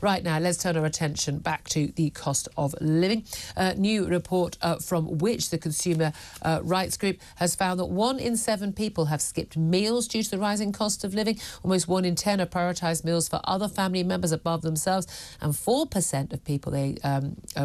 Right now, let's turn our attention back to the cost of living. A new report from which the consumer rights group has found that 1 in 7 people have skipped meals due to the rising cost of living. Almost 1 in 10 have prioritised meals for other family members above themselves, and 4% of people they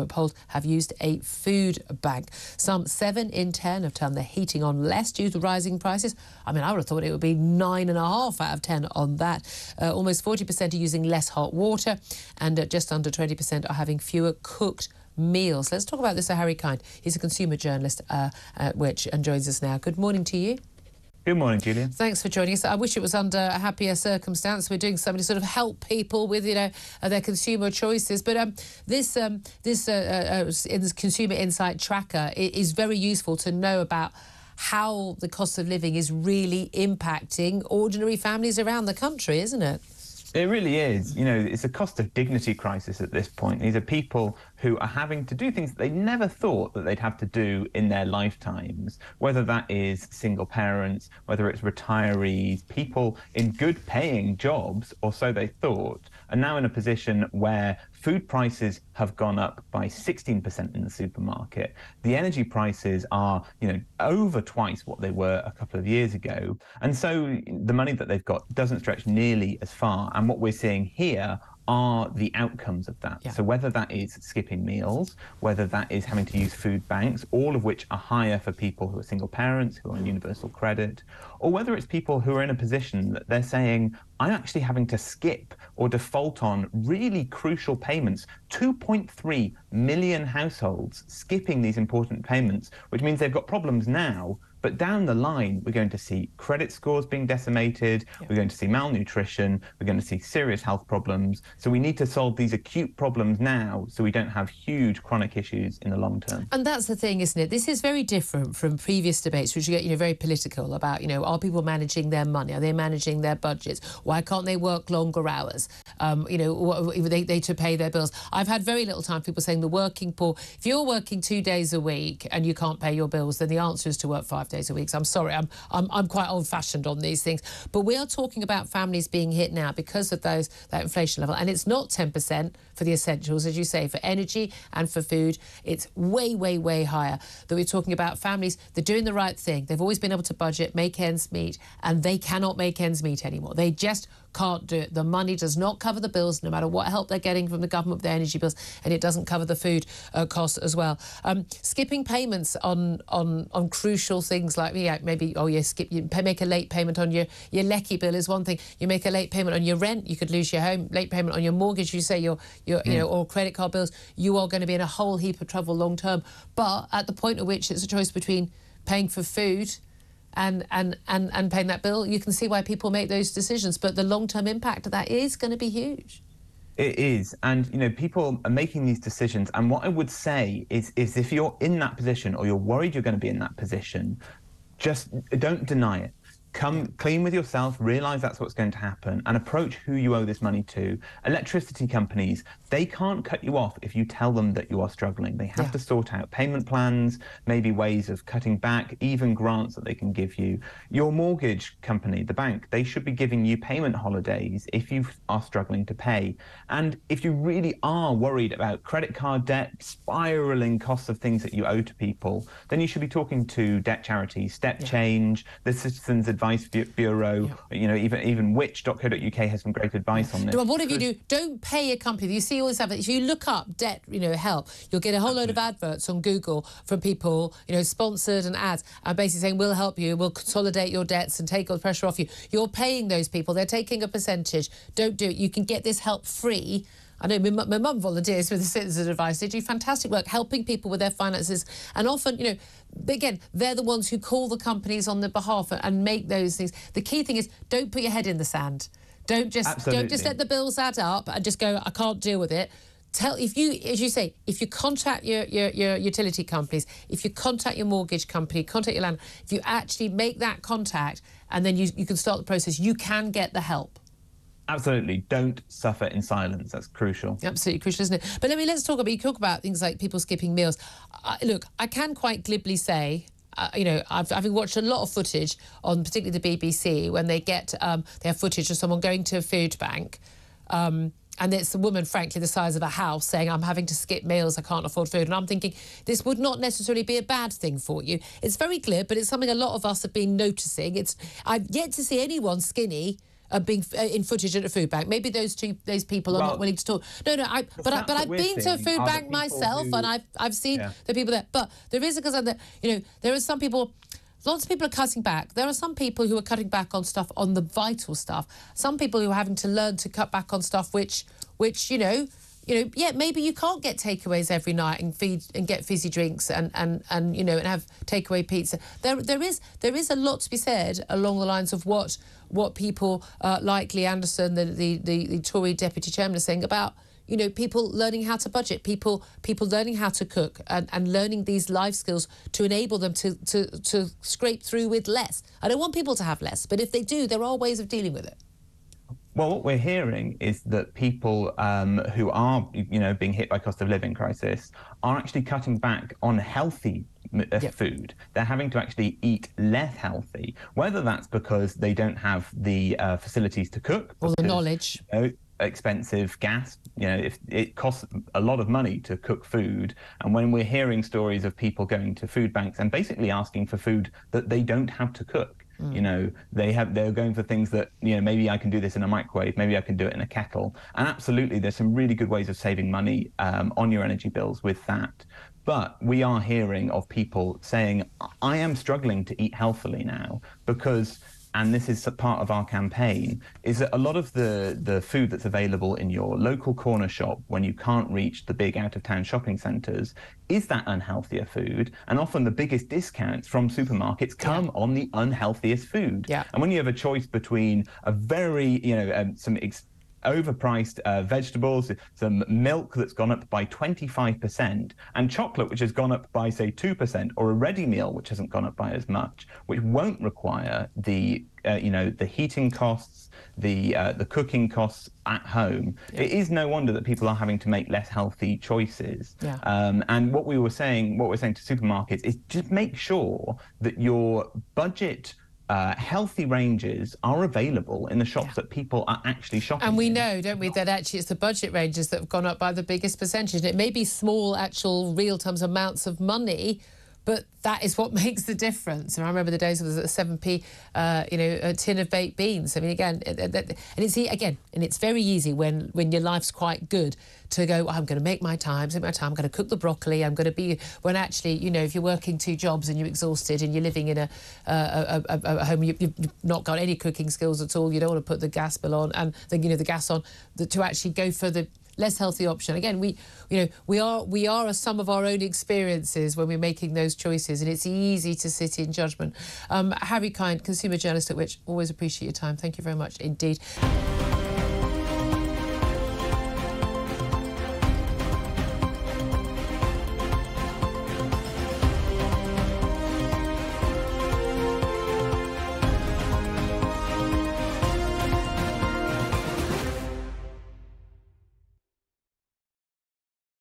polled have used a food bank. Some 7 in 10 have turned their heating on less due to rising prices. I mean, I would have thought it would be 9.5 out of 10 on that. Almost 40% are using less hot water, and just under 20% are having fewer cooked meals. Let's talk about this to Harry Kind. He's a consumer journalist at Which and joins us now. Good morning to you. Good morning, Julia. Thanks for joining us. I wish it was under a happier circumstance. We're doing something to sort of help people with, their consumer choices. But this Consumer Insight Tracker is very useful to know about how the cost of living is really impacting ordinary families around the country, isn't it? It really is. It's a cost of dignity crisis at this point. These are people who are having to do things that they never thought that they'd have to do in their lifetimes, whether that is single parents, whether it's retirees, people in good paying jobs, or so they thought, are now in a position where food prices have gone up by 16% in the supermarket. The energy prices are, over twice what they were a couple of years ago. And so the money that they've got doesn't stretch nearly as far. And what we're seeing here are the outcomes of that. Yeah. So whether that is skipping meals, whether that is having to use food banks, all of which are higher for people who are single parents, who are on universal credit, or whether it's people who are in a position that they're saying, I'm actually having to skip or default on really crucial payments. 2.3 million households skipping these important payments, which means they've got problems now, but down the line, we're going to see credit scores being decimated, we're going to see malnutrition, we're going to see serious health problems. So we need to solve these acute problems now so we don't have huge chronic issues in the long term. And that's the thing, isn't it? This is very different from previous debates, which get, very political about, are people managing their money? Are they managing their budgets? Why can't they work longer hours? They to pay their bills. I've had very little time for people saying the working poor. If you're working 2 days a week and you can't pay your bills, then the answer is to work 5 days a week. So I'm sorry, I'm quite old-fashioned on these things. But we are talking about families being hit now because of that inflation level. And it's not 10% for the essentials, as you say, for energy and for food. It's way, way, way higher. That we're talking about families, they're doing the right thing. They've always been able to budget, make ends meet, and they cannot make ends meet anymore. They just can't do it. The money does not cover the bills, no matter what help they're getting from the government with their energy bills, and it doesn't cover the food costs as well. Skipping payments on crucial things like maybe you make a late payment on your lecky bill is one thing. You make a late payment on your rent, you could lose your home. Late payment on your mortgage, you say or credit card bills, you are going to be in a whole heap of trouble long term. But at the point at which it's a choice between paying for food and paying that bill, you can see why people make those decisions. But the long-term impact of that is going to be huge. It is. And, people are making these decisions. And what I would say is if you're in that position or you're worried you're going to be in that position, just don't deny it. Come clean with yourself, realise that's what's going to happen, and approach who you owe this money to. Electricity companies, they can't cut you off if you tell them that you are struggling. They have to sort out payment plans, maybe ways of cutting back, even grants that they can give you. Your mortgage company, the bank, they should be giving you payment holidays if you are struggling to pay. And if you really are worried about credit card debt, spiralling costs of things that you owe to people, then you should be talking to debt charities, Step Change, the Citizens Advice Bureau, even which.co.uk has some great advice on this. Well, whatever you do, don't pay a company. You see all this advert. If you look up debt, help, you'll get a whole load of adverts on Google from people, sponsored and ads, and basically saying, we'll help you, we'll consolidate your debts and take all the pressure off you. You're paying those people. They're taking a percentage. Don't do it. You can get this help free. I know my mum volunteers with the Citizens Advice. They do fantastic work helping people with their finances. And often, again, they're the ones who call the companies on their behalf and make those things. The key thing is don't put your head in the sand. Don't just let the bills add up and just go, I can't deal with it. If you contact your utility companies, if you contact your mortgage company, contact your landlord, if you actually make that contact and then you can start the process, you can get the help. Absolutely. Don't suffer in silence. That's crucial. Absolutely crucial, isn't it? But let's talk about things like people skipping meals. Look, I can quite glibly say, I've watched a lot of footage on particularly the BBC when they have footage of someone going to a food bank and it's a woman, frankly, the size of a house saying, I'm having to skip meals, I can't afford food. And I'm thinking, this would not necessarily be a bad thing for you. It's very glib, but it's something a lot of us have been noticing. I've yet to see anyone skinny being in footage at a food bank. Maybe those people are not willing to talk. No, but I've been to a food bank myself, and I've seen the people there. But there is a concern that, you know, there are some people. Lots of people are cutting back. There are some people who are cutting back on stuff, on the vital stuff. Some people who are having to learn to cut back on stuff which yeah, maybe you can't get takeaways every night and get fizzy drinks and you know, and have takeaway pizza. There is a lot to be said along the lines of what people like Lee Anderson, the Tory deputy chairman, is saying about, you know, people learning how to budget, people learning how to cook and learning these life skills to enable them to scrape through with less. I don't want people to have less, but if they do, there are ways of dealing with it. Well, what we're hearing is that people who are, you know, being hit by cost of living crisis are actually cutting back on healthy food. They're having to actually eat less healthy, whether that's because they don't have the facilities to cook. Or the knowledge. You know, expensive gas, you know, if it costs a lot of money to cook food. And when we're hearing stories of people going to food banks and basically asking for food that they don't have to cook, you know, they're going for things that, you know, maybe I can do this in a microwave, maybe I can do it in a kettle. And absolutely, there's some really good ways of saving money on your energy bills with that. But we are hearing of people saying, I am struggling to eat healthily now because, and this is part of our campaign, is that a lot of the food that's available in your local corner shop when you can't reach the big out-of-town shopping centres is that unhealthier food. And often the biggest discounts from supermarkets come on the unhealthiest food. And when you have a choice between a very, you know, some overpriced vegetables, some milk that's gone up by 25%, and chocolate which has gone up by, say, 2%, or a ready meal which hasn't gone up by as much, which won't require the you know, the heating costs, the cooking costs at home. It is no wonder that people are having to make less healthy choices. And what we're saying to supermarkets is just make sure that your budget healthy ranges are available in the shops that people are actually shopping And we in. know, don't we, that actually it's the budget ranges that have gone up by the biggest percentage. And it may be small, actual, real terms amounts of money, but that is what makes the difference. And I remember the days it was at 7p, you know, a tin of baked beans. I mean, again, and it's very easy when your life's quite good to go, I'm going to make my time, I'm going to cook the broccoli, I'm going to be, when actually, you know, if you're working 2 jobs and you're exhausted and you're living in a home, you've not got any cooking skills at all, you don't want to put the gas bill on and the gas on, to actually go for the less healthy option. Again, we are some of our own experiences when we're making those choices, and it's easy to sit in judgment. Harry Kind, consumer journalist at Which, always appreciate your time. Thank you very much indeed.